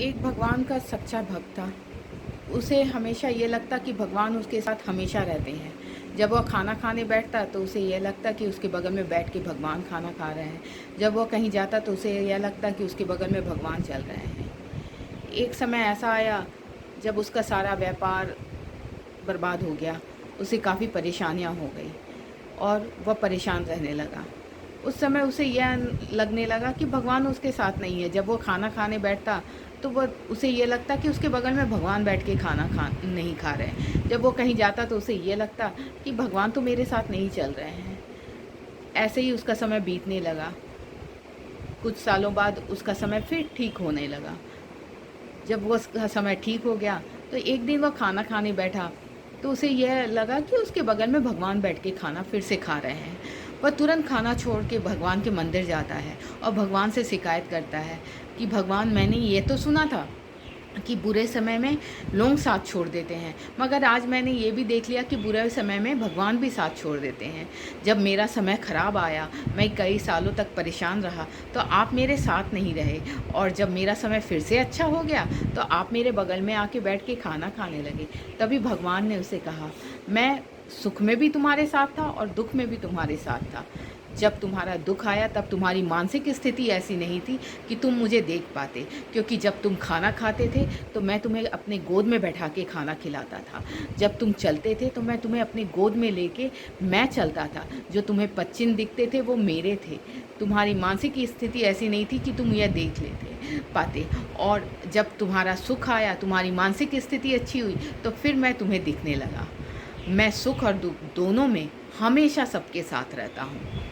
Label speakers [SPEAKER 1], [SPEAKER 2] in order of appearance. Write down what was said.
[SPEAKER 1] एक भगवान का सच्चा भक्त था। उसे हमेशा ये लगता कि भगवान उसके साथ हमेशा रहते हैं। जब वह खाना खाने बैठता तो उसे यह लगता कि उसके बगल में बैठ के भगवान खाना खा रहे हैं। जब वह कहीं जाता तो उसे यह लगता कि उसके बगल में भगवान चल रहे हैं। एक समय ऐसा आया जब उसका सारा व्यापार बर्बाद हो गया। उसे काफ़ी परेशानियां हो गई और वह परेशान रहने लगा। उस समय उसे यह लगने लगा कि भगवान उसके साथ नहीं है। जब वो खाना खाने बैठता तो वह उसे ये लगता कि उसके बगल में भगवान बैठ के खाना खा नहीं खा रहे हैं। जब वो कहीं जाता तो उसे ये लगता कि भगवान तो मेरे साथ नहीं चल रहे हैं। ऐसे ही उसका समय बीतने लगा। कुछ सालों बाद उसका समय फिर ठीक होने लगा। जब वो उसका समय ठीक हो गया तो एक दिन वह खाना खाने बैठा तो उसे यह लगा कि उसके बगल में भगवान बैठ के खाना फिर से खा रहे हैं। वह तुरंत खाना छोड़ के भगवान के मंदिर जाता है और भगवान से शिकायत करता है कि भगवान, मैंने ये तो सुना था कि बुरे समय में लोग साथ छोड़ देते हैं, मगर आज मैंने ये भी देख लिया कि बुरे समय में भगवान भी साथ छोड़ देते हैं। जब मेरा समय ख़राब आया, मैं कई सालों तक परेशान रहा, तो आप मेरे साथ नहीं रहे, और जब मेरा समय फिर से अच्छा हो गया तो आप मेरे बगल में आके बैठ के खाना खाने लगे। तभी भगवान ने उसे कहा, मैं सुख में भी तुम्हारे साथ था और दुख में भी तुम्हारे साथ था। जब तुम्हारा दुख आया तब तुम्हारी मानसिक स्थिति ऐसी नहीं थी कि तुम मुझे देख पाते, क्योंकि जब तुम खाना खाते थे तो मैं तुम्हें अपने गोद में बैठा के खाना खिलाता था। जब तुम चलते थे तो मैं तुम्हें अपनी गोद में लेके मैं चलता था। जो तुम्हें पश्चिम दिखते थे वो मेरे थे। तुम्हारी मानसिक स्थिति ऐसी नहीं थी कि तुम यह देख लेते पाते। और जब तुम्हारा सुख आया, तुम्हारी मानसिक स्थिति अच्छी हुई, तो फिर मैं तुम्हें दिखने लगा। मैं सुख और दुख दोनों में हमेशा सबके साथ रहता हूँ।